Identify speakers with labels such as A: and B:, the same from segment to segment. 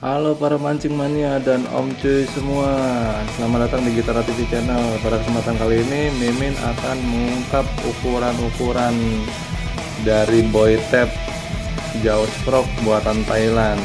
A: Halo para mancing mania dan Om Cuy semua, selamat datang di Gitara TV Channel. Pada kesempatan kali ini Mimin akan mengungkap ukuran-ukuran dari boy tap jauh stroke buatan Thailand.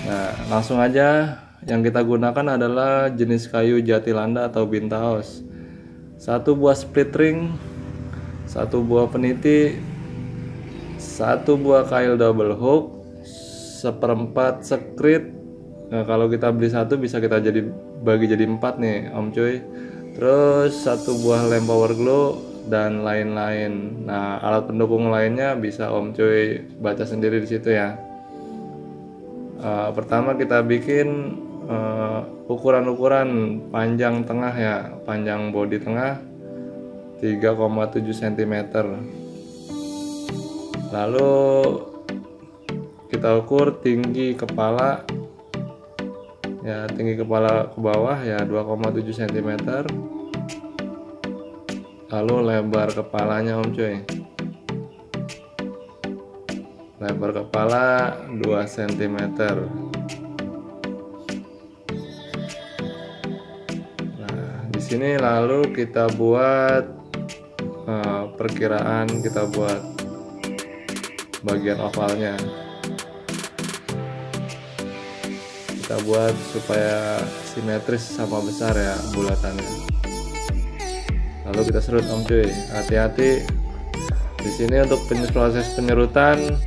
A: Nah, langsung aja, yang kita gunakan adalah jenis kayu Jatilanda atau Bintaos. Satu buah split ring, satu buah peniti, satu buah kail double hook, seperempat sekrit. Nah, kalau kita beli satu bisa kita bagi jadi 4 nih Om Cuy. Terus satu buah lem power glue dan lain-lain. Nah, alat pendukung lainnya bisa Om Cuy baca sendiri di situ ya. Pertama kita bikin ukuran-ukuran panjang tengah ya, panjang bodi tengah 3,7 cm. Lalu kita ukur tinggi kepala ya, tinggi kepala ke bawah ya 2,7 cm. Lalu lebar kepalanya Om Cuy, lebar kepala 2 cm. Nah, di sini lalu kita buat perkiraan, kita buat bagian ovalnya. Kita buat supaya simetris sama besar ya bulatannya. Lalu kita serut Om Cuy. Hati-hati di sini untuk proses penyerutan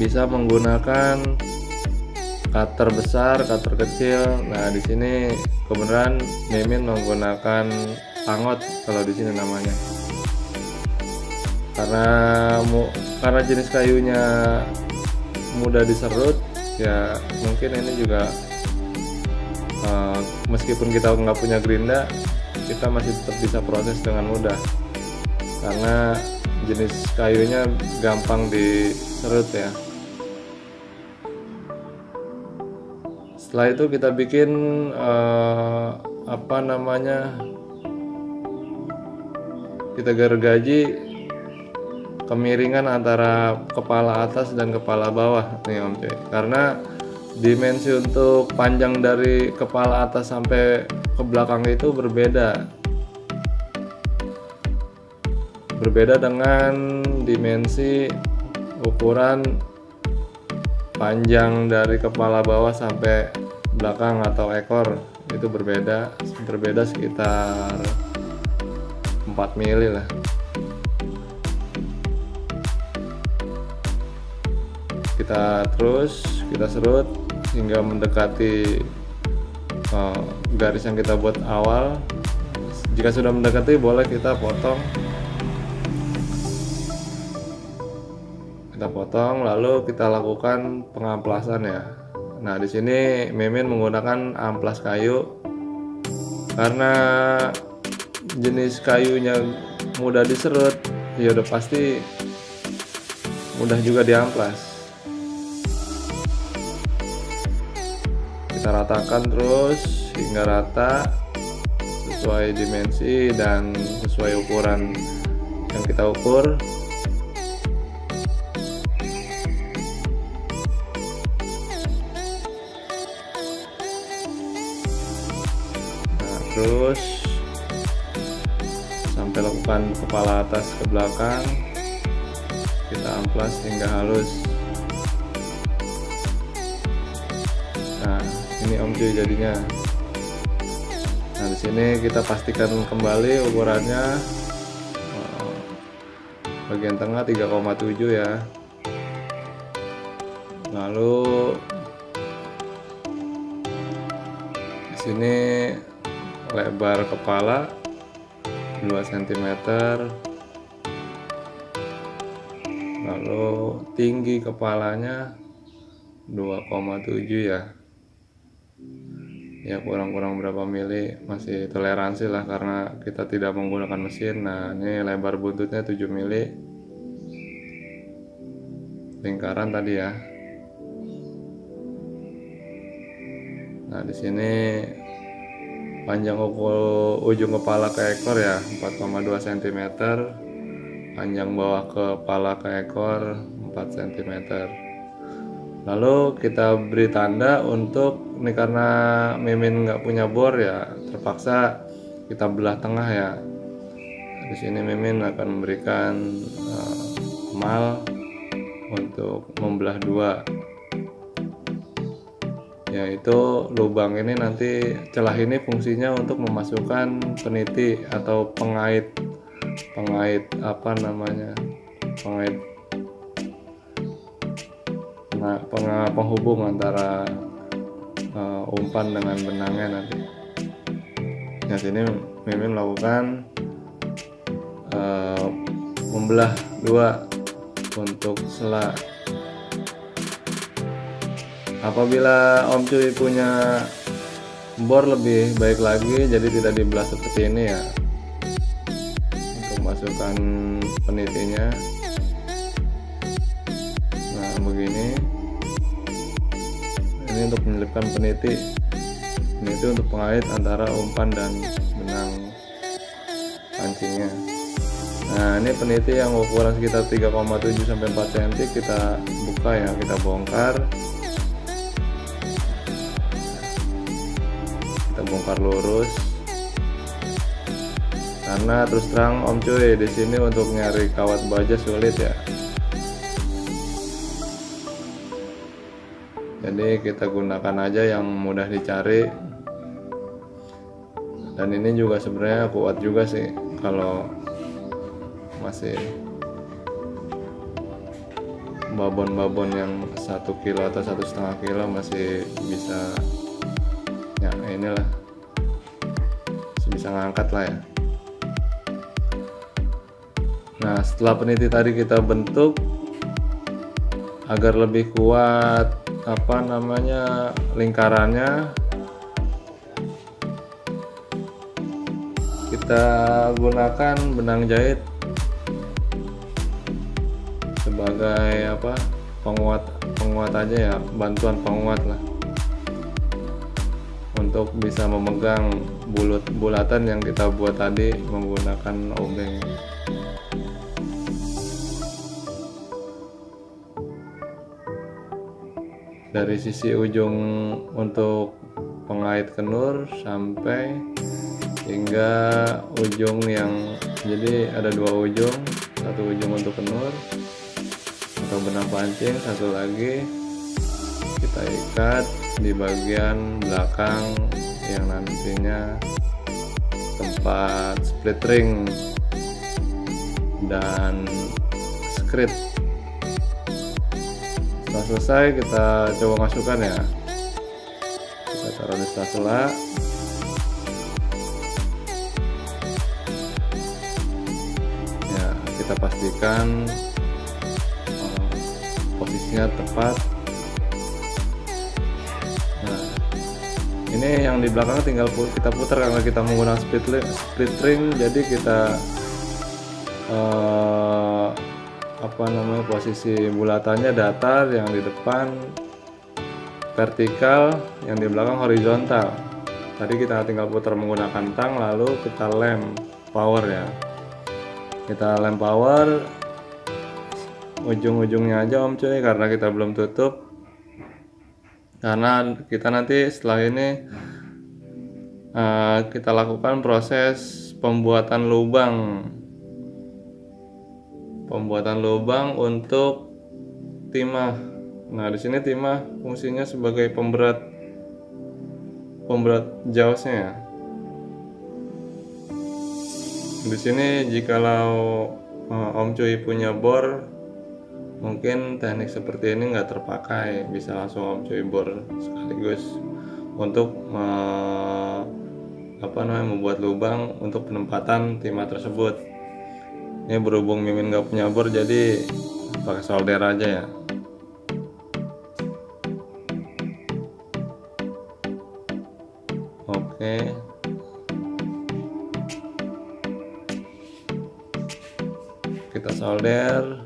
A: bisa menggunakan cutter besar, cutter kecil. Nah, di sini kebenaran Mimin menggunakan angot kalau di sini namanya. Karena jenis kayunya mudah diserut ya, mungkin ini juga meskipun kita nggak punya gerinda, kita masih tetap bisa proses dengan mudah karena jenis kayunya gampang diserut ya. Setelah itu kita bikin kita gergaji kemiringan antara kepala atas dan kepala bawah nih Om Cuy, karena dimensi untuk panjang dari kepala atas sampai ke belakang itu berbeda dengan dimensi ukuran panjang dari kepala bawah sampai belakang atau ekor. Itu berbeda sekitar 4 mili lah. Kita serut hingga mendekati garis yang kita buat awal. Jika sudah mendekati, boleh kita potong lalu kita lakukan pengamplasan ya. Nah, di sini Mimin menggunakan amplas kayu karena jenis kayunya mudah diserut ya, udah pasti mudah juga diamplas. Kita ratakan terus hingga rata sesuai dimensi dan sesuai ukuran yang kita ukur. Nah, terus sampai lakukan kepala atas ke belakang, kita amplas hingga halus. Nah, ini Om Cuy jadinya. Nah, di sini kita pastikan kembali ukurannya, bagian tengah 3,7 ya. Lalu di sini lebar kepala 2 cm. Lalu tinggi kepalanya 2,7 ya. Ya, kurang-kurang berapa mili masih toleransi lah karena kita tidak menggunakan mesin. Nah, ini lebar buntutnya 7 mili lingkaran tadi ya. Nah, di sini panjang ujung kepala ke ekor ya 4,2 cm, panjang bawah kepala ke ekor 4 cm. Lalu kita beri tanda untuk ini, karena Mimin nggak punya bor ya, terpaksa kita belah tengah ya. Di sini Mimin akan memberikan mal untuk membelah dua, yaitu lubang ini nanti, celah ini fungsinya untuk memasukkan peniti atau pengait apa namanya, pengait penghubung antara umpan dengan benangnya nanti. Nah, sini Mimin melakukan membelah dua untuk sela. Apabila Om Cuy punya bor lebih baik lagi, jadi tidak dibelah seperti ini ya, untuk masukkan penitinya. Nah, begini. Ini untuk menyelipkan peniti untuk pengait antara umpan dan benang pancingnya. Nah, ini peniti yang ukuran sekitar 3,7 sampai 4 cm kita buka ya, kita bongkar. Kita bongkar lurus. Karena terus terang Om Cuy di sini untuk nyari kawat baja sulit ya. Jadi kita gunakan aja yang mudah dicari. Dan ini juga sebenarnya kuat juga sih, kalau masih babon-babon yang 1 kilo atau 1,5 kilo masih bisa ya, inilah masih bisa ngangkat lah ya. Nah, setelah peniti tadi kita bentuk agar lebih kuat apa namanya lingkarannya, kita gunakan benang jahit sebagai apa, penguat aja ya, bantuan penguat lah, untuk bisa memegang bulatan yang kita buat tadi menggunakan obeng. Dari sisi ujung untuk pengait kenur sampai hingga ujung yang, jadi ada 2 ujung, satu ujung untuk kenur atau benang pancing, satu lagi kita ikat di bagian belakang yang nantinya tempat split ring dan skrit. Setelah selesai kita coba masukkan ya, kita taruh di sela-sela. Ya, kita pastikan posisinya tepat. Nah, ini yang di belakang tinggal kita putar karena kita menggunakan split ring, jadi kita apa namanya, posisi bulatannya datar, yang di depan vertikal, yang di belakang horizontal. Tadi kita tinggal putar menggunakan tang, lalu kita lem power ya, kita lem power ujung-ujungnya aja Om Cuy, karena kita belum tutup, karena kita nanti setelah ini kita lakukan proses pembuatan lubang untuk timah. Nah, di sini timah fungsinya sebagai pemberat jausnya ya. Di sini jikalau Om Cuy punya bor, mungkin teknik seperti ini nggak terpakai, bisa langsung Om Cuy bor sekaligus untuk membuat lubang untuk penempatan timah tersebut. Ini berhubung Mimin nggak punya bor, jadi pakai solder aja ya. Oke. Kita solder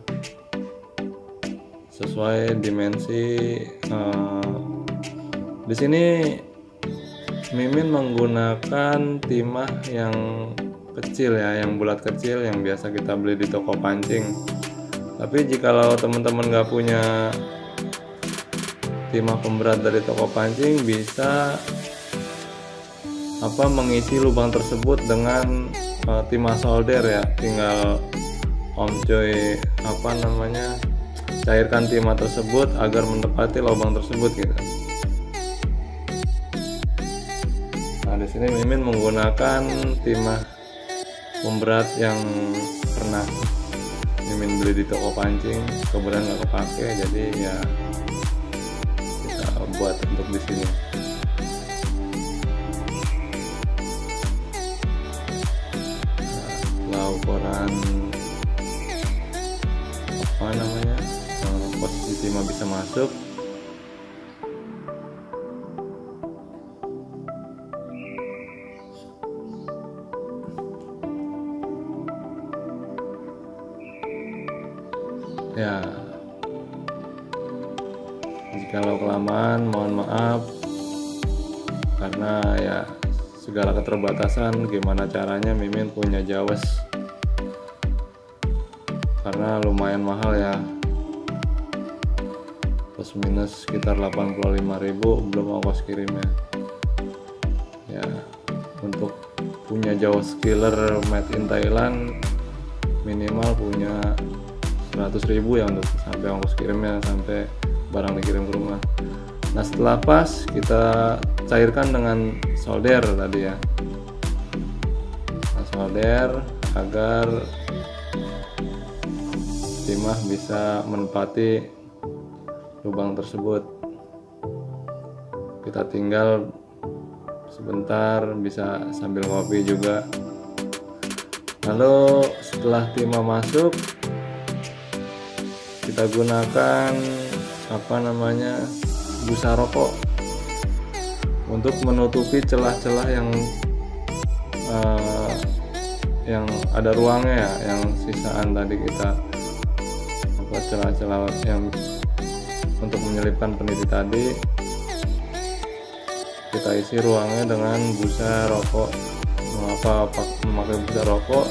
A: sesuai dimensi. Di sini Mimin menggunakan timah yang kecil ya, yang bulat kecil yang biasa kita beli di toko pancing. Tapi jikalau teman-teman nggak punya timah pemberat dari toko pancing bisa mengisi lubang tersebut dengan timah solder ya. Tinggal Om Coy cairkan timah tersebut agar mendekati lubang tersebut gitu. Nah, di sini Mimin menggunakan timah pemberat yang pernah Mimin beli di toko pancing, kemudian nggak kepake, jadi ya kita buat untuk di sini. Nah, ukuran posisi timah bisa masuk. Ya, jikalau kelamaan mohon maaf karena ya segala keterbatasan. Gimana caranya Mimin punya jawes karena lumayan mahal ya, plus minus sekitar 85.000 belum ongkos kirimnya ya. Untuk punya jawes killer made in Thailand minimal punya 100.000 ya untuk sampai ongkos kirimnya, sampai barang dikirim ke rumah. Nah, setelah pas kita cairkan dengan solder tadi ya. Nah, solder agar timah bisa menempati lubang tersebut. Kita tinggal sebentar, bisa sambil ngopi juga. Lalu setelah timah masuk, kita gunakan busa rokok untuk menutupi celah-celah yang ada ruangnya ya, yang sisaan tadi kita celah-celah yang untuk menyelipkan peniti tadi, kita isi ruangnya dengan busa rokok. Mengapa memakai busa rokok?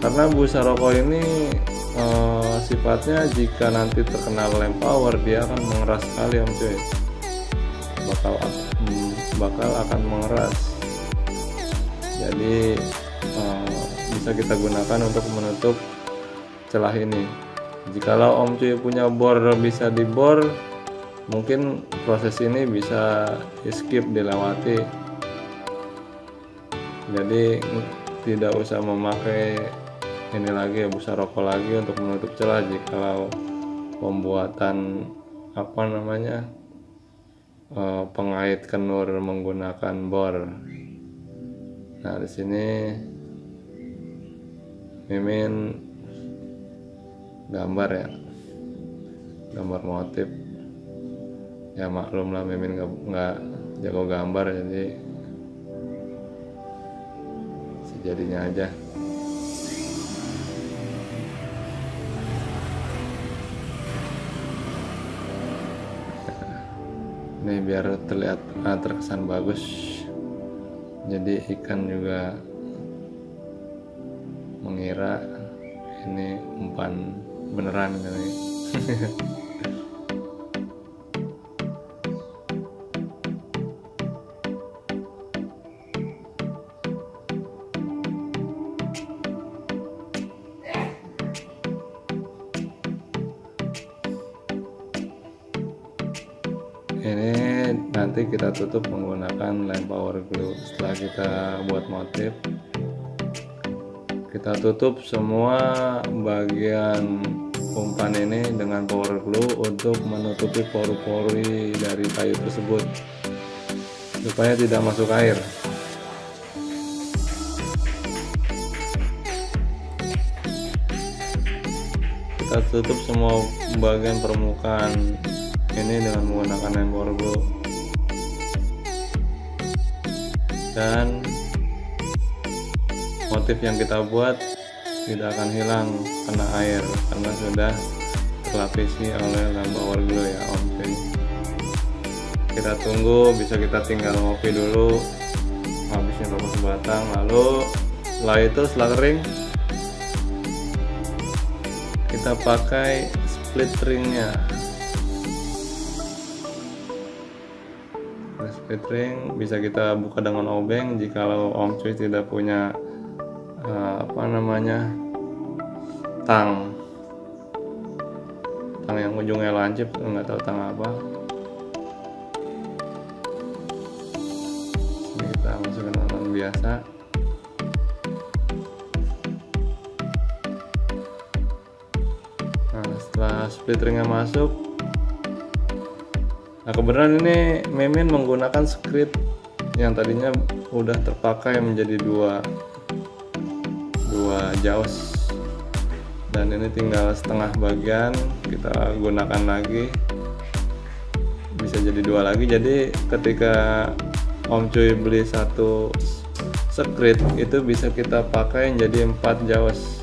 A: Karena busa rokok ini sifatnya jika nanti terkena lem power dia akan mengeras sekali Om Coy, bakal akan mengeras. Jadi bisa kita gunakan untuk menutup celah ini. Jikalau Om Coy punya bor bisa dibor, mungkin proses ini bisa di skip, dilewati. Jadi tidak usah memakai ini lagi ya, busa rokok lagi untuk menutup celah jikalau pembuatan pengait kenur menggunakan bor. Nah, di sini Mimin gambar ya, gambar motif ya. Maklum lah Mimin nggak jago gambar, jadi sejadinya aja. Ini biar terlihat terkesan bagus, jadi ikan juga mengira ini umpan beneran kali. Ini nanti kita tutup menggunakan lem power glue. Setelah kita buat motif, kita tutup semua bagian umpan ini dengan power glue untuk menutupi pori-pori dari kayu tersebut supaya tidak masuk air. Kita tutup semua bagian permukaan ini dengan menggunakan lem power glue, dan motif yang kita buat tidak akan hilang kena air karena sudah terlapisi oleh lem power glue ya Om Coy. Kita tunggu, bisa kita tinggal ngopi dulu, habisin rokok sebatang. Lalu setelah kering, kita pakai split ringnya. split ring bisa kita buka dengan obeng jikalau Om Cuy tidak punya tang yang ujungnya lancip, nggak tahu tang apa. Ini kita masukin non biasa. Nah, setelah split ringnya masuk, nah kebetulan ini Mimin menggunakan script yang tadinya udah terpakai menjadi dua jaws, dan ini tinggal setengah bagian kita gunakan lagi, bisa jadi dua lagi. Jadi ketika Om Cuy beli satu script itu bisa kita pakai jadi 4 jaws.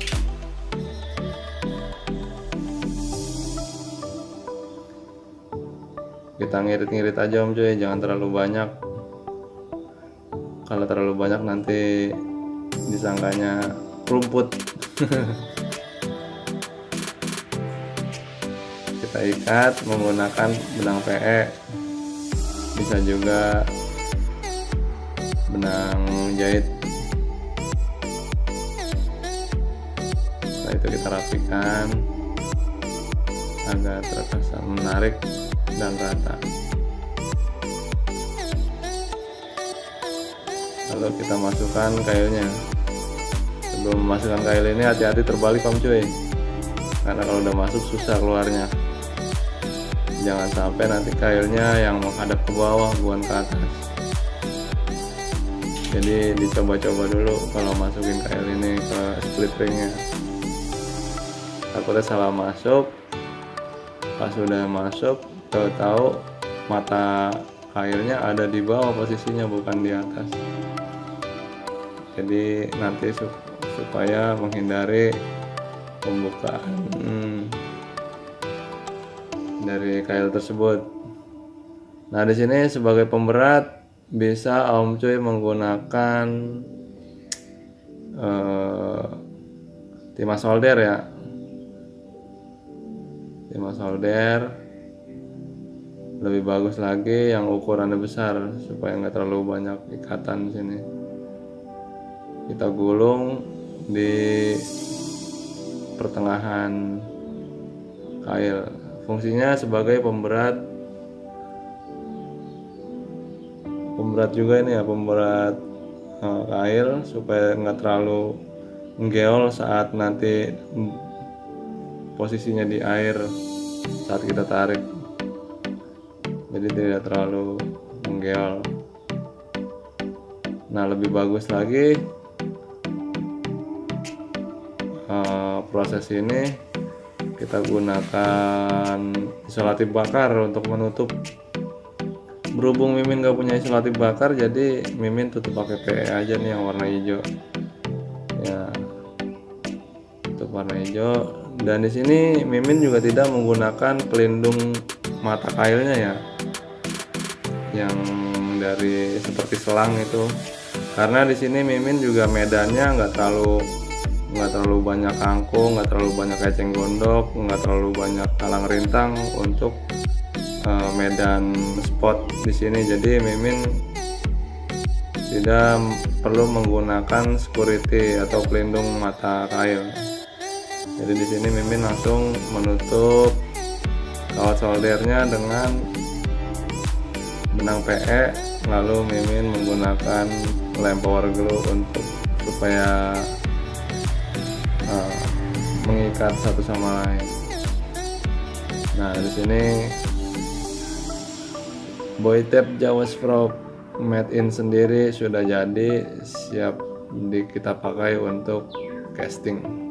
A: Kita ngirit-ngirit aja Om Cuy, jangan terlalu banyak. Kalau terlalu banyak nanti disangkanya rumput. Kita ikat menggunakan benang PE, bisa juga benang jahit. Setelah itu kita rapikan agar terkesan menarik dan rata. Lalu kita masukkan kailnya. Sebelum memasukkan kail ini hati-hati terbalik Om Cuy, karena kalau udah masuk susah keluarnya. Jangan sampai nanti kailnya yang menghadap ke bawah bukan ke atas. Jadi dicoba-coba dulu kalau masukin kail ini ke split ringnya, takutnya salah masuk. Pas sudah masuk tahu mata kailnya ada di bawah posisinya, bukan di atas. Jadi nanti supaya menghindari pembukaan dari kail tersebut. Nah, di sini sebagai pemberat bisa Om Cuy menggunakan timah solder ya. Timah solder lebih bagus lagi yang ukurannya besar supaya nggak terlalu banyak ikatan di sini. Kita gulung di pertengahan kail. Fungsinya sebagai pemberat juga ini ya, pemberat kail supaya nggak terlalu nggeol saat nanti posisinya di air saat kita tarik. Jadi tidak terlalu nggeol. Nah, lebih bagus lagi proses ini kita gunakan isolatif bakar untuk menutup. Berhubung Mimin gak punya isolatif bakar, jadi Mimin tutup pakai PE aja nih yang warna hijau ya, tutup warna hijau. Dan di sini Mimin juga tidak menggunakan pelindung mata kailnya ya, yang dari seperti selang itu, karena di sini Mimin juga medannya nggak terlalu banyak kangkung, nggak terlalu banyak eceng gondok, nggak terlalu banyak talang rintang untuk medan spot di sini. Jadi Mimin tidak perlu menggunakan security atau pelindung mata kail. Jadi di sini Mimin langsung menutup kawat soldernya dengan benang PE, lalu Mimin menggunakan lem power glue untuk supaya mengikat satu sama lain. Nah, di sini boy tape Jawas Pro made in sendiri sudah jadi, siap kita pakai untuk casting.